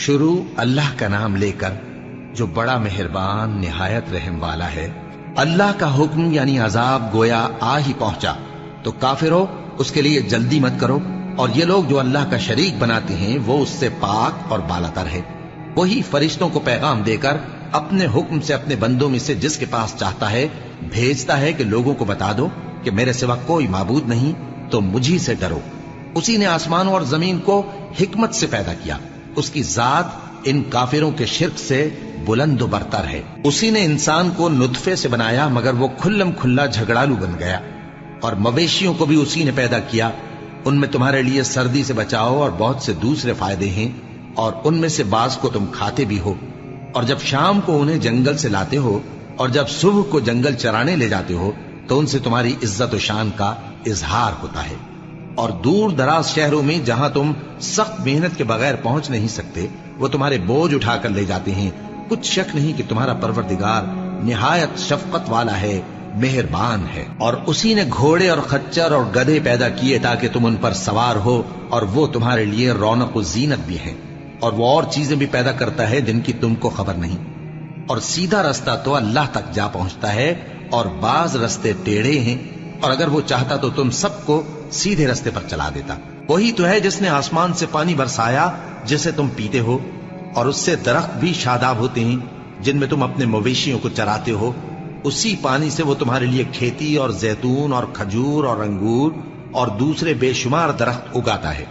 شروع اللہ کا نام لے کر جو بڑا مہربان نہایت رحم والا ہے۔ اللہ کا حکم یعنی عذاب گویا آ ہی پہنچا تو کافروں اس کے لیے جلدی مت کرو، اور یہ لوگ جو اللہ کا شریک بناتے ہیں وہ اس سے پاک اور بالا تر ہے۔ وہی فرشتوں کو پیغام دے کر اپنے حکم سے اپنے بندوں میں سے جس کے پاس چاہتا ہے بھیجتا ہے کہ لوگوں کو بتا دو کہ میرے سوا کوئی معبود نہیں، تو مجھی سے ڈرو۔ اسی نے آسمانوں اور زمین کو حکمت سے پیدا کیا، اس کی ذات ان کافروں کے شرک سے بلند و برتر ہے۔ اسی نے انسان کو نطفے سے بنایا مگر وہ کھلم کھلا جھگڑالو بن گیا، اور مویشیوں کو بھی اسی نے پیدا کیا، ان میں تمہارے لیے سردی سے بچاؤ اور بہت سے دوسرے فائدے ہیں، اور ان میں سے بعض کو تم کھاتے بھی ہو، اور جب شام کو انہیں جنگل سے لاتے ہو اور جب صبح کو جنگل چرانے لے جاتے ہو تو ان سے تمہاری عزت و شان کا اظہار ہوتا ہے۔ اور دور دراز شہروں میں جہاں تم سخت محنت کے بغیر پہنچ نہیں سکتے وہ تمہارے بوجھ اٹھا کر لے جاتے ہیں۔ کچھ شک نہیں کہ تمہارا پروردگار نہایت شفقت والا ہے، مہربان ہے۔ اور اسی نے گھوڑے اور خچر اور گدھے پیدا کیے تاکہ تم ان پر سوار ہو، اور وہ تمہارے لیے رونق و زینت بھی ہیں، اور وہ اور چیزیں بھی پیدا کرتا ہے جن کی تم کو خبر نہیں۔ اور سیدھا رستہ تو اللہ تک جا پہنچتا ہے، اور بعض رستے ٹیڑھے ہیں، اور اگر وہ چاہتا تو تم سب کو سیدھے رستے پر چلا دیتا۔ وہی تو ہے جس نے آسمان سے پانی برسایا جسے تم پیتے ہو، اور اس سے درخت بھی شاداب ہوتے ہیں جن میں تم اپنے مویشیوں کو چراتے ہو۔ اسی پانی سے وہ تمہارے لیے کھیتی اور زیتون اور کھجور اور انگور اور دوسرے بے شمار درخت اگاتا ہے،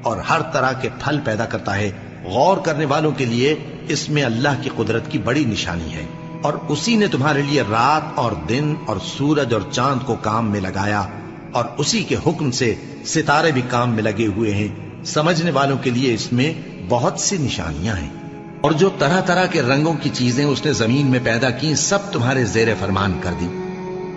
اور ہر طرح کے پھل پیدا کرتا ہے۔ غور کرنے والوں کے لیے اس میں اللہ کی قدرت کی بڑی نشانی ہے۔ اور اسی نے تمہارے لیے رات اور دن اور سورج اور چاند کو کام میں لگایا، اور اسی کے حکم سے ستارے بھی کام میں لگے ہوئے ہیں۔ سمجھنے والوں کے لیے اس میں بہت سی نشانیاں ہیں۔ اور جو طرح طرح کے رنگوں کی چیزیں اس نے زمین میں پیدا کی سب تمہارے زیر فرمان کر دی۔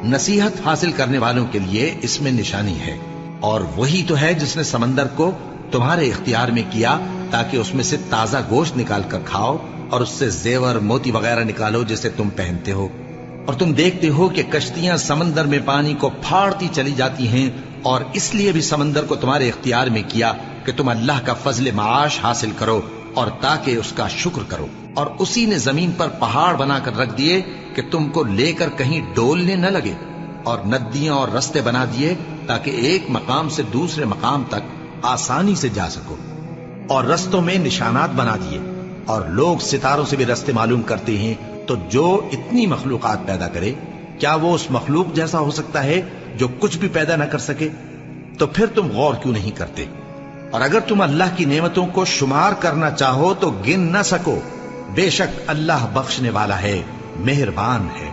نصیحت حاصل کرنے والوں کے لیے اس میں نشانی ہے۔ اور وہی تو ہے جس نے سمندر کو تمہارے اختیار میں کیا تاکہ اس میں سے تازہ گوشت نکال کر کھاؤ، اور اس سے زیور موتی وغیرہ نکالو جسے تم پہنتے ہو۔ اور تم دیکھتے ہو کہ کشتیاں سمندر میں پانی کو پھاڑتی چلی جاتی ہیں، اور اس لیے بھی سمندر کو تمہارے اختیار میں کیا کہ تم اللہ کا فضل معاش حاصل کرو اور تاکہ اس کا شکر کرو۔ اور اسی نے زمین پر پہاڑ بنا کر رکھ دیے کہ تم کو لے کر کہیں ڈولنے نہ لگے، اور ندیاں اور رستے بنا دیے تاکہ ایک مقام سے دوسرے مقام تک آسانی سے جا سکو، اور رستوں میں نشانات بنا دیے۔ اور لوگ ستاروں سے بھی رستے معلوم کرتے ہیں، تو جو اتنی مخلوقات پیدا کرے کیا وہ اس مخلوق جیسا ہو سکتا ہے جو کچھ بھی پیدا نہ کر سکے؟ تو پھر تم غور کیوں نہیں کرتے؟ اور اگر تم اللہ کی نعمتوں کو شمار کرنا چاہو تو گن نہ سکو۔ بے شک اللہ بخشنے والا ہے، مہربان ہے۔